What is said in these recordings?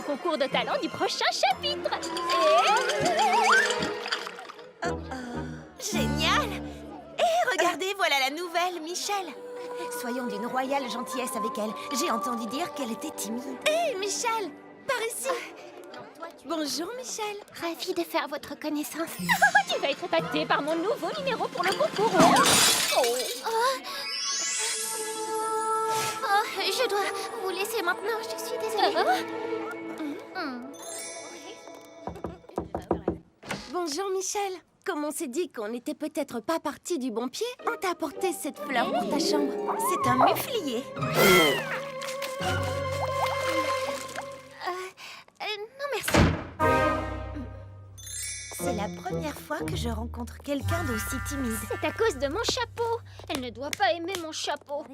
concours de talent du prochain chapitre. Génial! Et regardez, voilà la nouvelle, Michel. Soyons d'une royale gentillesse avec elle. J'ai entendu dire qu'elle était timide. Hé, Michel, par ici. Bonjour, Michel. Ravie de faire votre connaissance. Tu vas être épatée par mon nouveau numéro pour le concours. Je dois vous laisser maintenant, je suis désolée. Bonjour, Michel. Comme on s'est dit qu'on n'était peut-être pas parti du bon pied, on t'a apporté cette fleur pour ta chambre. C'est un muflier. Non, merci. C'est la première fois que je rencontre quelqu'un d'aussi timide. C'est à cause de mon chapeau. Elle ne doit pas aimer mon chapeau.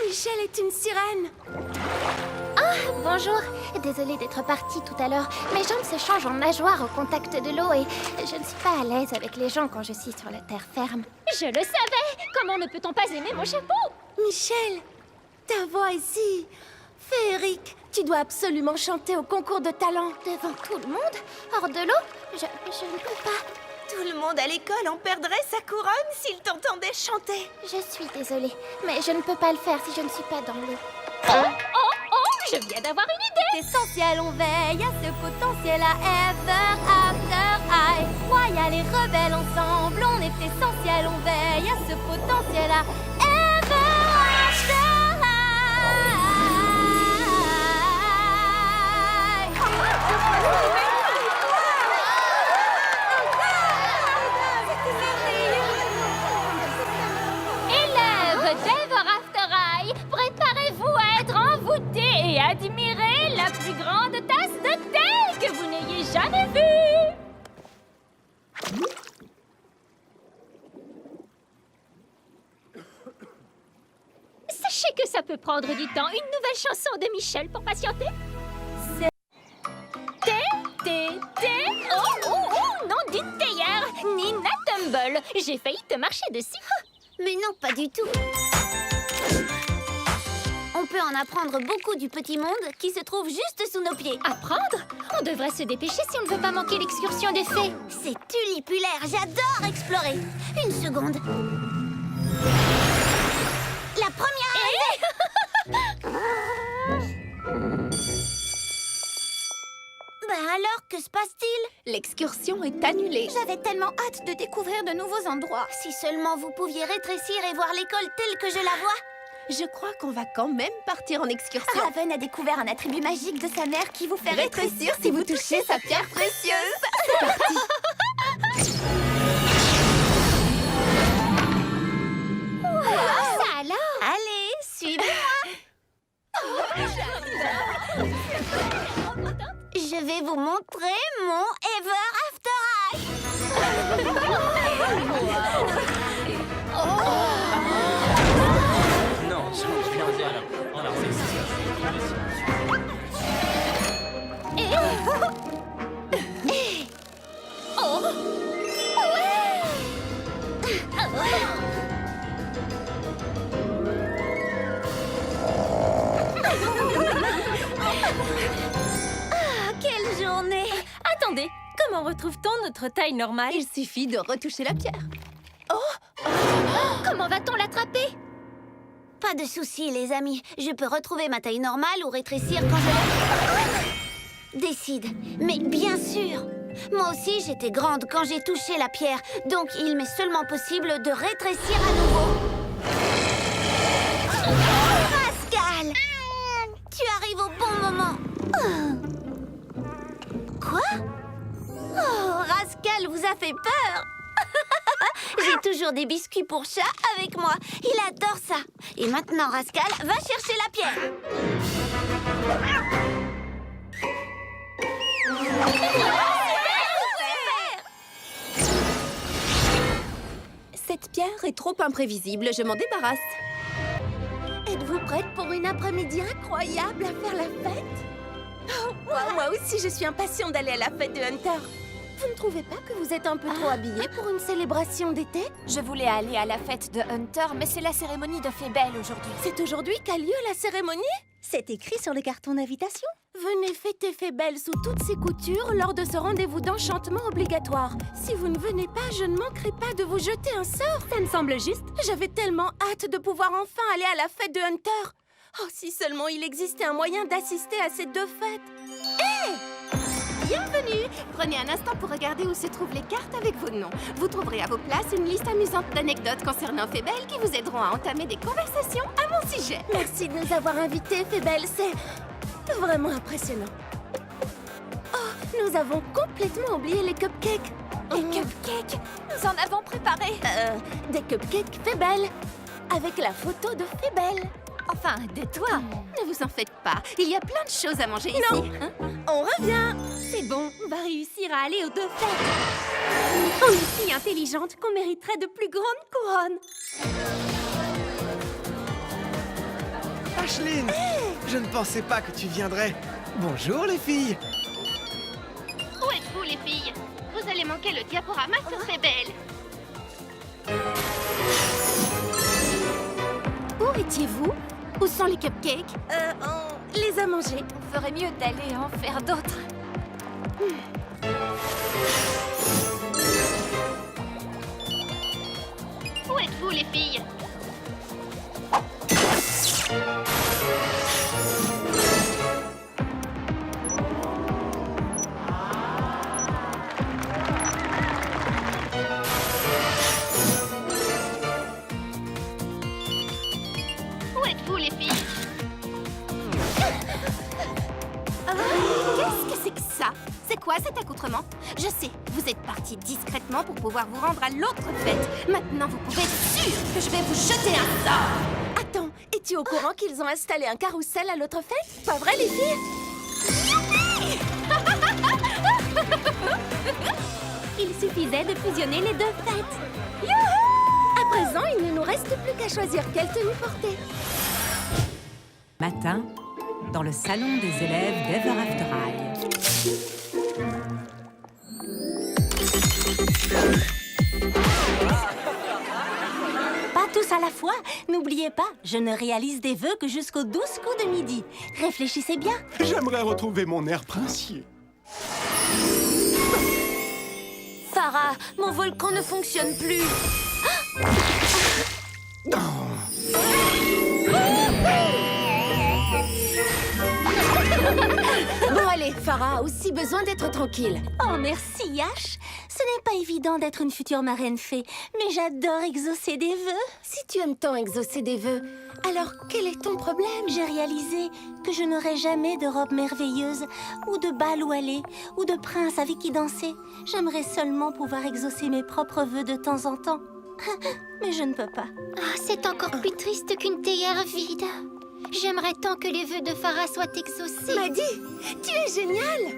Michel est une sirène. Ah, bonjour. Désolée d'être partie tout à l'heure. Mes jambes se changent en nageoires au contact de l'eau et je ne suis pas à l'aise avec les gens quand je suis sur la terre ferme. Je le savais. Comment ne peut-on pas aimer mon chapeau? Michel, ta voix est si féerique. Tu dois absolument chanter au concours de talent. Devant tout le monde? Hors de l'eau? Je ne peux pas. Tout le monde à l'école en perdrait sa couronne s'il t'entendait chanter. Je suis désolée, mais je ne peux pas le faire si je ne suis pas dans l'eau. Je viens d'avoir une idée. Essentiel, on veille à ce potentiel à ever after I. Royal et rebelle ensemble, on est essentiel, on veille à ce potentiel à ever after Élèves d'Ever After Eye, préparez-vous à être envoûtés et admirer la plus grande tasse de thé que vous n'ayez jamais vue. Sachez que ça peut prendre du temps. Une nouvelle chanson de Michel pour patienter. Thé. Oh, non d'une théière. Nina Tumble. J'ai failli te marcher dessus. Mais non, pas du tout. On peut en apprendre beaucoup du petit monde qui se trouve juste sous nos pieds. Apprendre? On devrait se dépêcher si on ne veut pas manquer l'excursion des fées. C'est tulipulaire, j'adore explorer. Une seconde. La première arrivée. Ben alors, que se passe-t-il? L'excursion est annulée. J'avais tellement hâte de découvrir de nouveaux endroits. Si seulement vous pouviez rétrécir et voir l'école telle que je la vois. Je crois qu'on va quand même partir en excursion. Raven a découvert un attribut magique de sa mère qui vous fait Rétrécir si vous touchez sa pierre précieuse. Ça alors? Allez, suivez-moi. Je vais vous montrer mon Ever After Eye. Non, je viens dire alors Quelle journée! Attendez, comment retrouve-t-on notre taille normale? Il suffit de retoucher la pierre. Comment va-t-on l'attraper? Pas de soucis, les amis. Je peux retrouver ma taille normale ou rétrécir quand je la... Décide. Mais bien sûr! Moi aussi, j'étais grande quand j'ai touché la pierre. Donc, il m'est seulement possible de rétrécir à nouveau. Pascal! Tu arrives au bon moment. Quoi? Oh, Rascal vous a fait peur. J'ai toujours des biscuits pour chat avec moi. Il adore ça. Et maintenant, Rascal va chercher la pierre. Cette pierre est trop imprévisible, je m'en débarrasse. Êtes-vous prête pour une après-midi incroyable à faire la fête? Oh, moi aussi, je suis impatiente d'aller à la fête de Hunter. Vous ne trouvez pas que vous êtes un peu trop habillée pour une célébration d'été? Je voulais aller à la fête de Hunter, mais c'est la cérémonie de Fébelle aujourd'hui. C'est aujourd'hui qu'a lieu la cérémonie? C'est écrit sur le carton d'invitation. Venez fêter Fébelle sous toutes ses coutures lors de ce rendez-vous d'enchantement obligatoire. Si vous ne venez pas, je ne manquerai pas de vous jeter un sort. Ça me semble juste. J'avais tellement hâte de pouvoir enfin aller à la fête de Hunter. Oh, si seulement il existait un moyen d'assister à ces deux fêtes. Hé! Bienvenue! Prenez un instant pour regarder où se trouvent les cartes avec vos noms. Vous trouverez à vos places une liste amusante d'anecdotes concernant Fébelle qui vous aideront à entamer des conversations à mon sujet. Merci de nous avoir invités, Fébelle. C'est vraiment impressionnant. Oh, nous avons complètement oublié les cupcakes. Les cupcakes, nous en avons préparé. Des cupcakes Fébelle, avec la photo de Fébelle. Enfin, de toi. Ne vous en faites pas, il y a plein de choses à manger ici. Hein? On revient. C'est bon, on va réussir à aller aux deux fêtes. On est si intelligente qu'on mériterait de plus grandes couronnes. Ashlyn, je ne pensais pas que tu viendrais. Bonjour les filles. Où êtes-vous, les filles? Vous allez manquer le diaporama sur Fébelle. Où étiez-vous? Où sont les cupcakes? On les a mangés. On ferait mieux d'aller en faire d'autres. Où êtes-vous, les filles? Où êtes-vous, les filles? Qu'est-ce que c'est que ça? C'est quoi cet accoutrement? Je sais, vous êtes partis discrètement pour pouvoir vous rendre à l'autre fête. Maintenant, vous pouvez être sûr que je vais vous jeter un sort. Attends, es-tu au courant qu'ils ont installé un carrousel à l'autre fête? Pas vrai, les filles? Il suffisait de fusionner les deux fêtes. Youhou! À présent, il ne nous reste plus qu'à choisir quelle tenue porter. Matin, dans le salon des élèves d'Ever After High. Pas tous à la fois. N'oubliez pas, je ne réalise des vœux que jusqu'aux 12 coups de midi. Réfléchissez bien. J'aimerais retrouver mon air princier. Farah, mon volcan ne fonctionne plus. Bon allez, Farah a aussi besoin d'être tranquille. Oh, merci, Yash. Ce n'est pas évident d'être une future marraine fée, mais j'adore exaucer des vœux. Si tu aimes tant exaucer des vœux, alors quel est ton problème? J'ai réalisé que je n'aurai jamais de robe merveilleuse, ou de bal où aller, ou de prince avec qui danser. J'aimerais seulement pouvoir exaucer mes propres vœux de temps en temps. Mais je ne peux pas. Ah, c'est encore plus triste qu'une théière vide. J'aimerais tant que les vœux de Farah soient exaucés. Maddy, tu es géniale!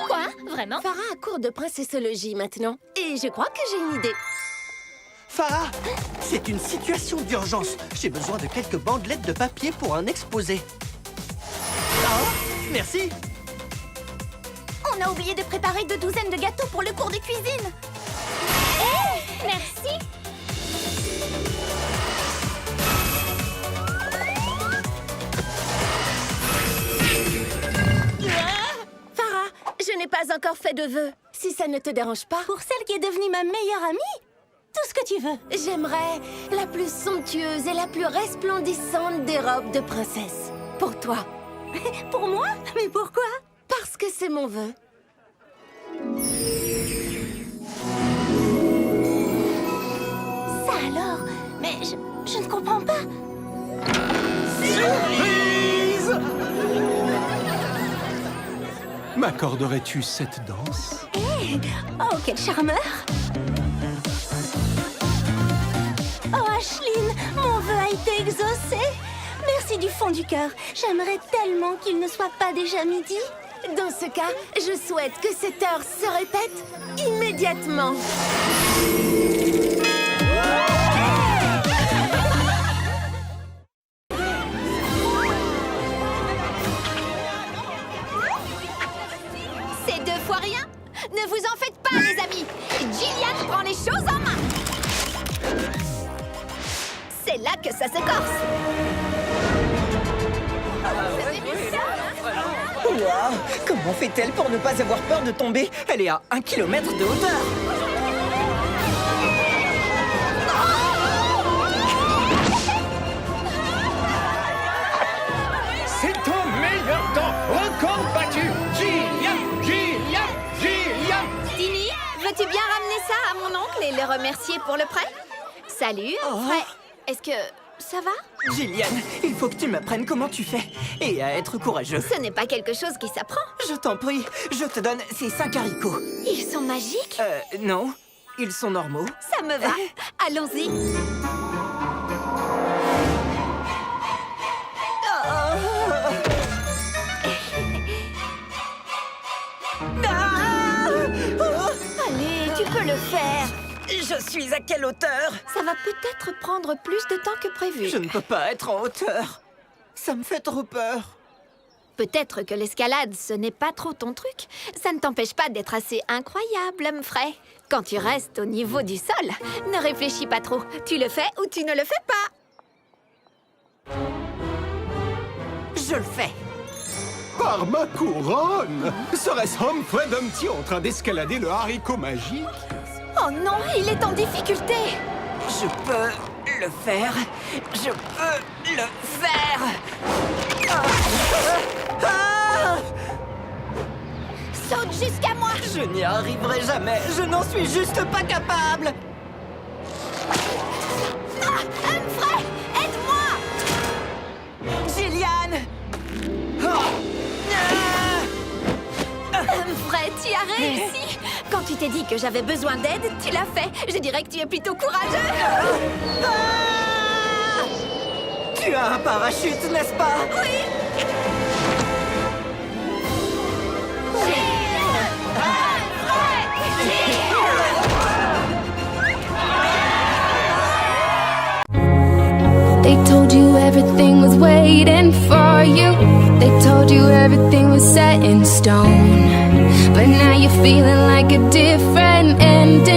Quoi? Vraiment? Farah a cours de princessologie maintenant. Et je crois que j'ai une idée. Farah, c'est une situation d'urgence. J'ai besoin de quelques bandelettes de papier pour un exposé. Oh, merci. On a oublié de préparer 2 douzaines de gâteaux pour le cours de cuisine. Merci. Farah, je n'ai pas encore fait de vœux. Si ça ne te dérange pas, Pour celle qui est devenue ma meilleure amie, tout ce que tu veux. j'aimerais la plus somptueuse et la plus resplendissante des robes de princesse. Pour toi. Pour moi? Mais pourquoi? Parce que c'est mon vœu. Ça alors? Mais je ne comprends pas. Surprise! M'accorderais-tu cette danse? Oh, quel charmeur! Oh, Ashlyn, mon vœu a été exaucé! Merci du fond du cœur. J'aimerais tellement qu'il ne soit pas déjà midi. Dans ce cas, je souhaite que cette heure se répète immédiatement. C'est 2 fois rien. Ne vous en faites là que ça se corse. Waouh! Comment fait-elle pour ne pas avoir peur de tomber? Elle est à 1 kilomètre de hauteur! C'est ton meilleur temps! Record battu! Gillian! Tini, veux-tu bien ramener ça à mon oncle et le remercier pour le prêt? Salut, Fred. Est-ce que ça va? Gillian, il faut que tu m'apprennes comment tu fais. Et à être courageux. Ce n'est pas quelque chose qui s'apprend. Je t'en prie, je te donne ces 5 haricots. Ils sont magiques? Non. Ils sont normaux. Ça me va. Allons-y. Allez, tu peux le faire. Je suis à quelle hauteur? Ça va peut-être prendre plus de temps que prévu. Je ne peux pas être en hauteur. Ça me fait trop peur. Peut-être que l'escalade, ce n'est pas trop ton truc. Ça ne t'empêche pas d'être assez incroyable, Humphrey. Quand tu restes au niveau du sol, ne réfléchis pas trop. Tu le fais ou tu ne le fais pas. Je le fais. Par ma couronne! Serait-ce Humphrey Dumpty en train d'escalader le haricot magique? Oh non, il est en difficulté. Je peux le faire. Je peux le faire. Saute jusqu'à moi. Je n'y arriverai jamais. Je n'en suis juste pas capable. Humphrey, aide-moi. Gillian! Humphrey, tu as réussi. Quand tu t'es dit que j'avais besoin d'aide, tu l'as fait. Je dirais que tu es plutôt courageux. Tu as un parachute, n'est-ce pas? Oui. They told you everything was waiting for you. They told you everything was set in stone. But now you're feeling like a different ending.